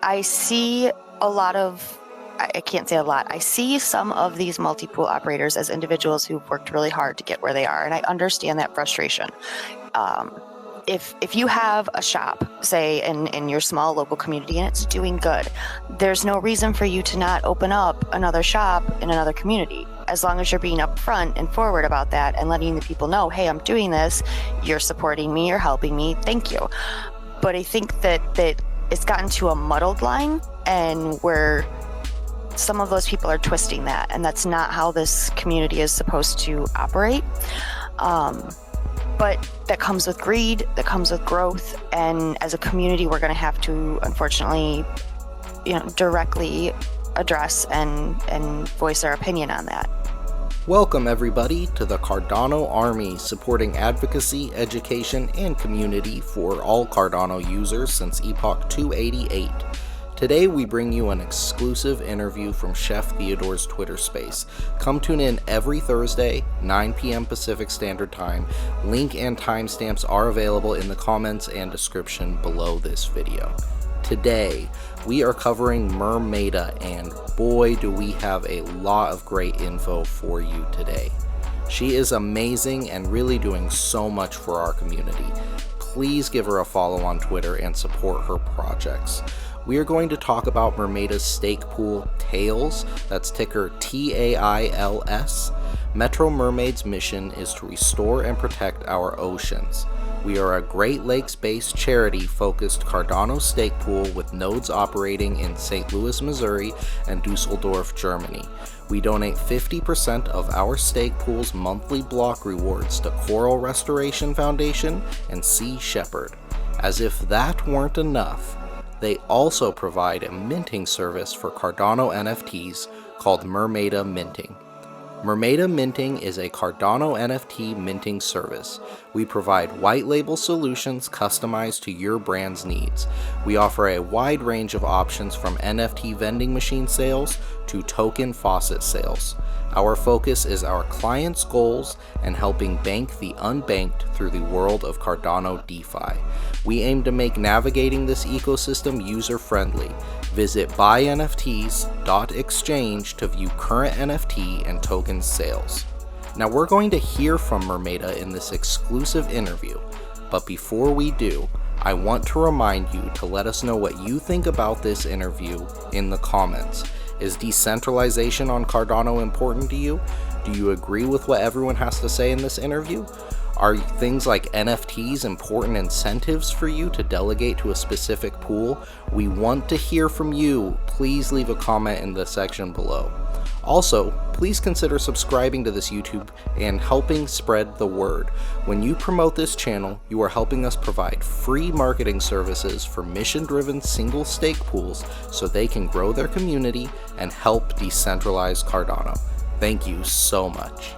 I see a lot of, I can't say a lot, I see some of these multi-pool operators as individuals who've worked really hard to get where they are, and I understand that frustration. If you have a shop, say in your small local community, and it's doing good, there's no reason for you to not open up another shop in another community, as long as you're being upfront and forward about that and letting the people know, hey, I'm doing this, you're supporting me, you're helping me, thank you. But I think that it's gotten to a muddled line, and where some of those people are twisting that, and that's not how this community is supposed to operate. But that comes with greed, that comes with growth, and as a community, we're going to have to, unfortunately, directly address and voice our opinion on that. Welcome everybody to the Cardano Army, supporting advocacy, education, and community for all Cardano users since Epoch 288. Today we bring you an exclusive interview from Chef Theodore's Twitter space. Come tune in every Thursday, 9 p.m. Pacific Standard Time. Link and timestamps are available in the comments and description below this video. Today, we are covering MermADA, and boy do we have a lot of great info for you today. She is amazing and really doing so much for our community. Please give her a follow on Twitter and support her projects. We are going to talk about MermADA's stake pool, Tails, that's ticker TAILS. Metro Mermaids' mission is to restore and protect our oceans. We are a Great Lakes-based charity-focused Cardano stake pool with nodes operating in St. Louis, Missouri and Dusseldorf, Germany. We donate 50% of our stake pool's monthly block rewards to Coral Restoration Foundation and Sea Shepherd. As if that weren't enough, they also provide a minting service for Cardano NFTs called MermADA Minting. MermADA Minting is a Cardano NFT minting service. We provide white label solutions customized to your brand's needs. We offer a wide range of options from NFT vending machine sales to token faucet sales. Our focus is our clients' goals and helping bank the unbanked through the world of Cardano DeFi. We aim to make navigating this ecosystem user-friendly. Visit buynfts.exchange to view current NFT and token sales. Now we're going to hear from MermADA in this exclusive interview, but before we do, I want to remind you to let us know what you think about this interview in the comments. Is decentralization on Cardano important to you? Do you agree with what everyone has to say in this interview? Are things like NFTs important incentives for you to delegate to a specific pool? We want to hear from you. Please leave a comment in the section below. Also, please consider subscribing to this YouTube and helping spread the word. When you promote this channel, you are helping us provide free marketing services for mission-driven single stake pools so they can grow their community and help decentralize Cardano. Thank you so much.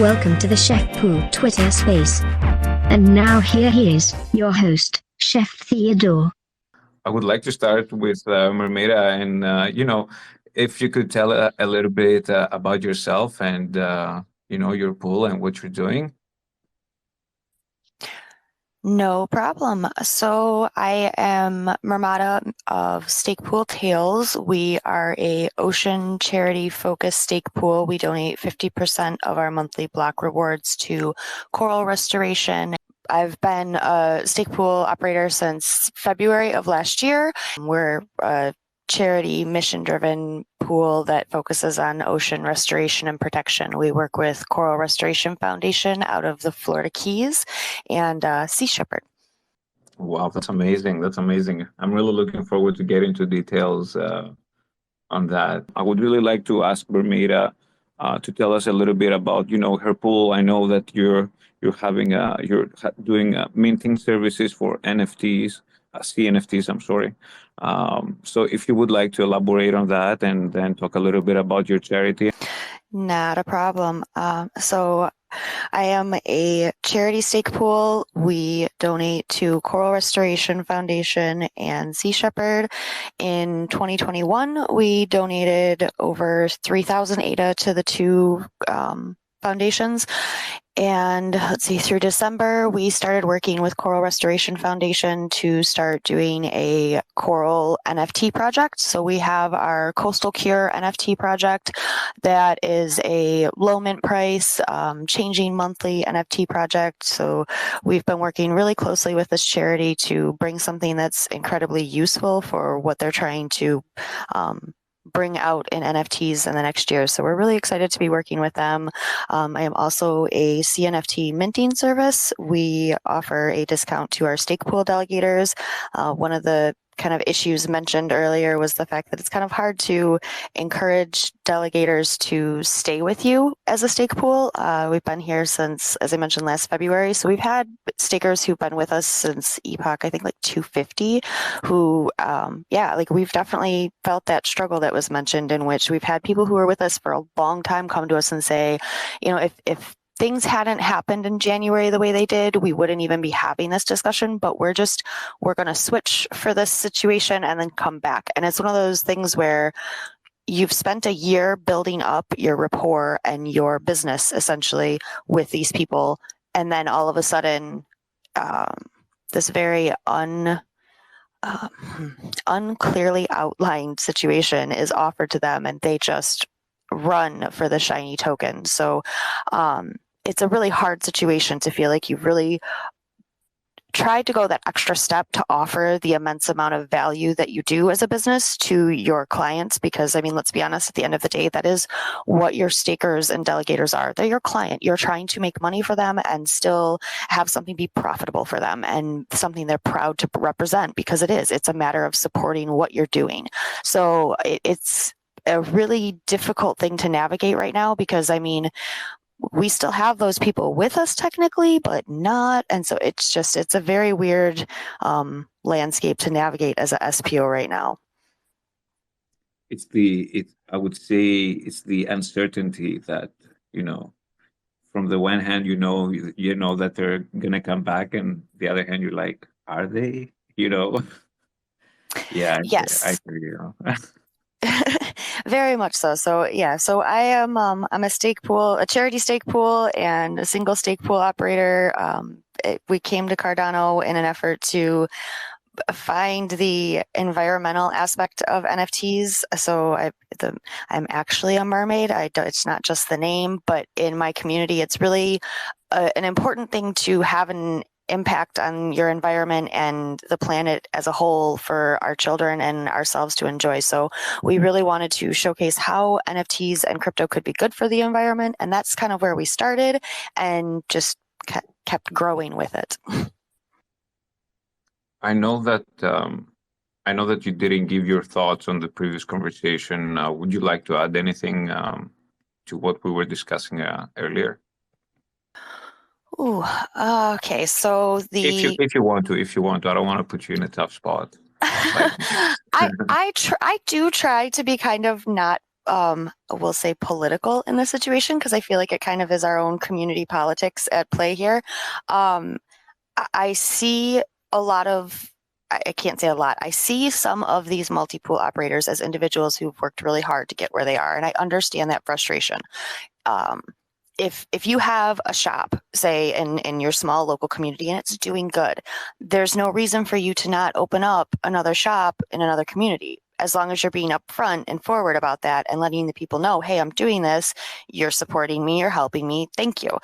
Welcome to the Chef Pool Twitter space. And now here he is, your host, Chef Theodore. I would like to start with MermADA, and if you could tell a little bit about yourself and your pool and what you're doing. No problem. So I am MermADA of Stake Pool Tails. We are a ocean charity-focused stake pool. We donate 50% of our monthly block rewards to coral restoration. I've been a stake pool operator since February of last year. We're a charity mission-driven pool that focuses on ocean restoration and protection. We work with Coral Restoration Foundation out of the Florida Keys and Sea Shepherd. Wow, that's amazing. That's amazing. I'm really looking forward to getting into details on that. I would really like to ask MermADA to tell us a little bit about, her pool. I know that you're doing minting services for NFTs, CNFTs, I'm sorry. So if you would like to elaborate on that and then talk a little bit about your charity. Not a problem. So I am a charity stake pool. We donate to Coral Restoration Foundation and Sea Shepherd. In 2021, we donated over 3,000 ADA to the two foundations. And let's see, through December, we started working with Coral Restoration Foundation to start doing a coral NFT project. So we have our Coastal Cure NFT project that is a low mint price, changing monthly NFT project. So we've been working really closely with this charity to bring something that's incredibly useful for what they're trying to bring out in NFTs in the next year. So we're really excited to be working with them. I am also a CNFT minting service. We offer a discount to our stake pool delegators. One of the kind of issues mentioned earlier was the fact that it's kind of hard to encourage delegators to stay with you as a stake pool. We've been here since, as I mentioned, last February. So we've had stakers who've been with us since Epoch, I think like 250, who, like we've definitely felt that struggle that was mentioned, in which we've had people who were with us for a long time come to us and say, you know, if things hadn't happened in January the way they did, we wouldn't even be having this discussion, but we're going to switch for this situation and then come back. And it's one of those things where you've spent a year building up your rapport and your business essentially with these people. And then all of a sudden, this very unclearly outlined situation is offered to them, and they just run for the shiny token. So it's a really hard situation to feel like you've really tried to go that extra step to offer the immense amount of value that you do as a business to your clients. Because, I mean, let's be honest, at the end of the day, that is what your stakers and delegators are. They're your client. You're trying to make money for them and still have something be profitable for them and something they're proud to represent, because it's a matter of supporting what you're doing. So it's a really difficult thing to navigate right now, because, I mean, we still have those people with us technically, but not. And so it's a very weird landscape to navigate as a SPO right now. I would say it's the uncertainty that, you know, from the one hand, you know that they're going to come back, and the other hand, you're like, are they, you know? Yeah. Yes. I hear you. Very much so. So yeah, so I am I'm a stake pool, a charity stake pool, and a single stake pool operator. We came to Cardano in an effort to find the environmental aspect of NFTs. So I'm actually a mermaid. It's not just the name, but in my community, it's really an important thing to have an impact on your environment and the planet as a whole for our children and ourselves to enjoy. So we really wanted to showcase how NFTs and crypto could be good for the environment. And that's kind of where we started and just kept growing with it. I know that you didn't give your thoughts on the previous conversation. Would you like to add anything to what we were discussing earlier? Ooh, okay. So if you want to, I don't want to put you in a tough spot. I do try to be kind of not, we'll say political in this situation, because I feel like it kind of is our own community politics at play here. I see a lot of, I can't say a lot. I see some of these multi-pool operators as individuals who've worked really hard to get where they are, and I understand that frustration. If you have a shop, say in your small local community, and it's doing good, there's no reason for you to not open up another shop in another community, as long as you're being upfront and forward about that and letting the people know, hey, I'm doing this, you're supporting me, you're helping me, thank you.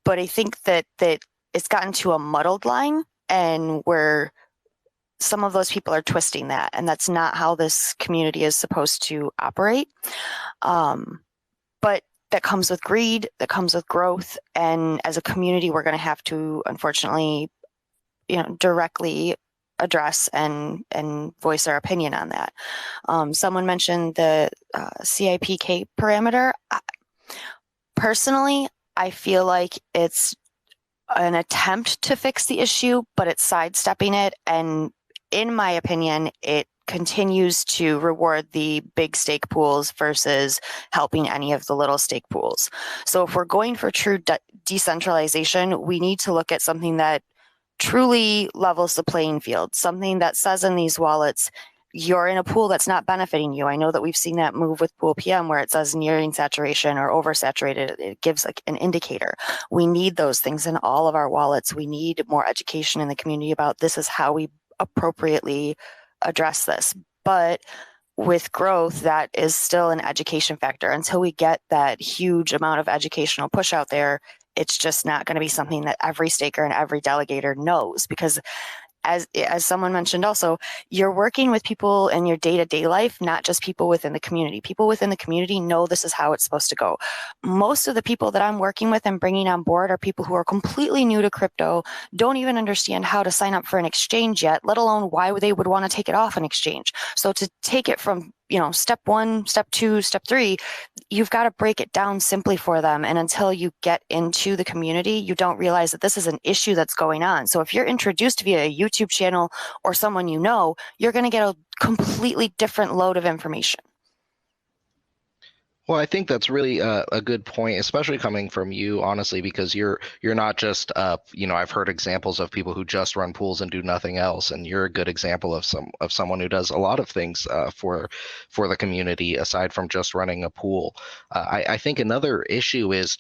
But I think that it's gotten to a muddled line, and where some of those people are twisting that, and that's not how this community is supposed to operate. But that comes with greed, that comes with growth, and as a community, we're going to have to, unfortunately, directly address and voice our opinion on that. Someone mentioned the CIPK parameter. Personally, I feel like it's an attempt to fix the issue, but it's sidestepping it, and in my opinion, it continues to reward the big stake pools versus helping any of the little stake pools. So if we're going for true decentralization, we need to look at something that truly levels the playing field, something that says in these wallets, you're in a pool that's not benefiting you. I know that we've seen that move with Pool PM where it says nearing saturation or oversaturated. It gives like an indicator. We need those things in all of our wallets. We need more education in the community about this is how we appropriately address this. But with growth, that is still an education factor. Until we get that huge amount of educational push out there, it's just not going to be something that every staker and every delegator knows, because as someone mentioned also, you're working with people in your day-to-day life, not just people within the community. People within the community know this is how it's supposed to go. Most of the people that I'm working with and bringing on board are people who are completely new to crypto, don't even understand how to sign up for an exchange yet, let alone why they would want to take it off an exchange. So to take it from, step 1, step 2, step 3, you've got to break it down simply for them. And until you get into the community, you don't realize that this is an issue that's going on. So if you're introduced via a YouTube channel or someone you're going to get a completely different load of information. Well, I think that's really a good point, especially coming from you, honestly, because you're not just I've heard examples of people who just run pools and do nothing else, and you're a good example of someone who does a lot of things for the community aside from just running a pool. I think another issue is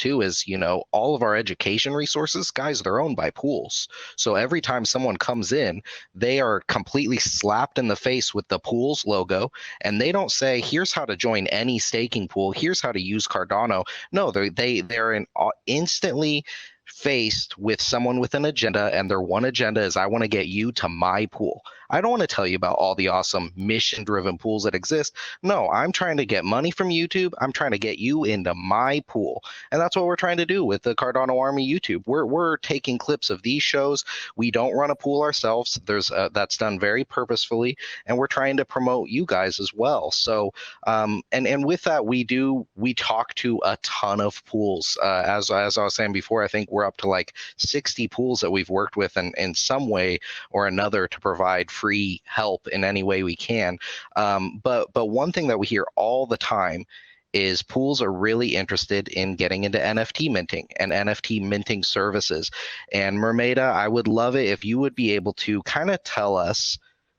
all of our education resources, guys, they're owned by pools. So every time someone comes in, they are completely slapped in the face with the pool's logo, and they don't say, here's how to join any staking pool, here's how to use Cardano. No, they're instantly faced with someone with an agenda, and their one agenda is, I want to get you to my pool. I don't want to tell you about all the awesome mission-driven pools that exist. No, I'm trying to get money from YouTube. I'm trying to get you into my pool. And that's what we're trying to do with the Cardano Army YouTube. We're taking clips of these shows. We don't run a pool ourselves. That's done very purposefully, and we're trying to promote you guys as well. So, and with that, we talk to a ton of pools. As I was saying before, I think we're up to like 60 pools that we've worked with in some way or another to provide free help in any way we can. But one thing that we hear all the time is pools are really interested in getting into NFT minting and NFT minting services. And MermADA, I would love it if you would be able to kind of tell us,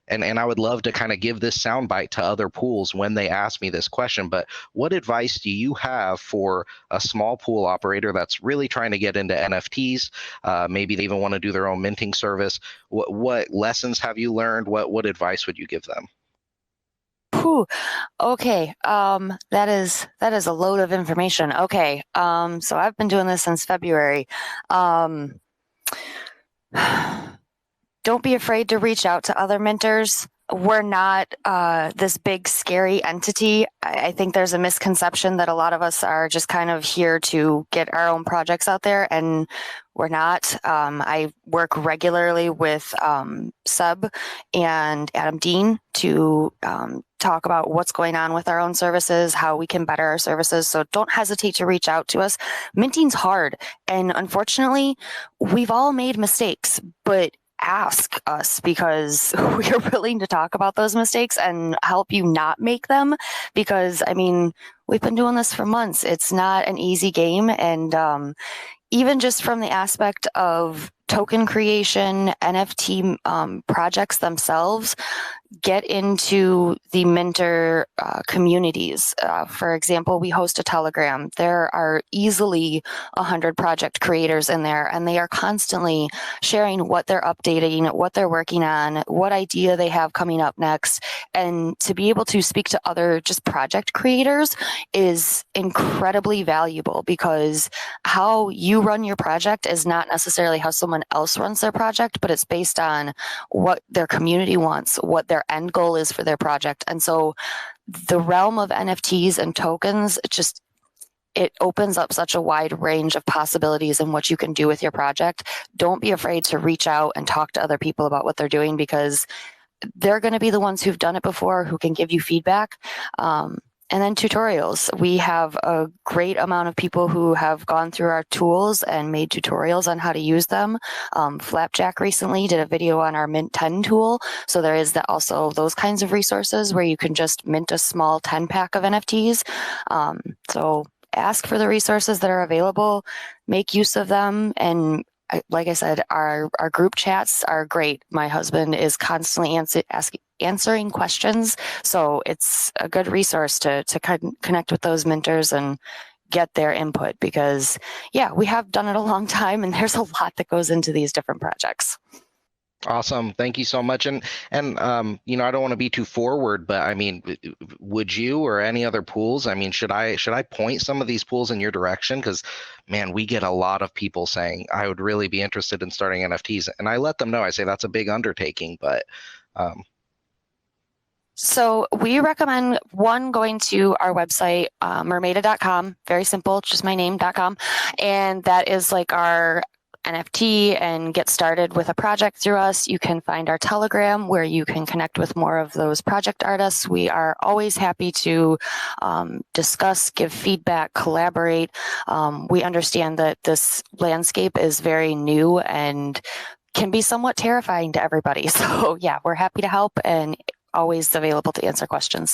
and I would love to kind of give this soundbite to other pools when they ask me this question, but what advice do you have for a small pool operator that's really trying to get into NFTs? Maybe they even want to do their own minting service. What lessons have you learned? What advice would you give them? Whew. Okay. That is a load of information. Okay. So I've been doing this since February. Don't be afraid to reach out to other minters. We're not this big, scary entity. I think there's a misconception that a lot of us are just kind of here to get our own projects out there, and we're not. I work regularly with Sub and Adam Dean to talk about what's going on with our own services, how we can better our services. So don't hesitate to reach out to us. Minting's hard, and unfortunately, we've all made mistakes, but ask us, because we are willing to talk about those mistakes and help you not make them, because we've been doing this for months. It's not an easy game. And even just from the aspect of token creation, NFT projects themselves, get into the Minter communities. For example, we host a Telegram. There are easily 100 project creators in there, and they are constantly sharing what they're updating, what they're working on, what idea they have coming up next. And to be able to speak to other just project creators is incredibly valuable, because how you run your project is not necessarily how someone else runs their project, but it's based on what their community wants, what their end goal is for their project. And so the realm of NFTs and tokens, it opens up such a wide range of possibilities in what you can do with your project. Don't be afraid to reach out and talk to other people about what they're doing, because they're going to be the ones who've done it before, who can give you feedback. And then tutorials. We have a great amount of people who have gone through our tools and made tutorials on how to use them. Flapjack recently did a video on our Mint 10 tool. So there is also those kinds of resources where you can just mint a small 10 pack of NFTs. So ask for the resources that are available, make use of them. And like I said, our group chats are great. My husband is constantly answering questions. So it's a good resource to connect with those minters and get their input, because we have done it a long time and there's a lot that goes into these different projects. Awesome. Thank you so much. And I don't want to be too forward, but I mean, would you or any other pools? I mean, should I point some of these pools in your direction? Because, man, we get a lot of people saying, I would really be interested in starting NFTs. And I let them know, I say that's a big undertaking, but so we recommend going to our website, MermADA.com. Very simple, just my name.com. And that is like our NFT and get started with a project through us. You can find our Telegram where you can connect with more of those project artists. We are always happy to discuss, give feedback, collaborate. We understand that this landscape is very new and can be somewhat terrifying to everybody. So we're happy to help and always available to answer questions.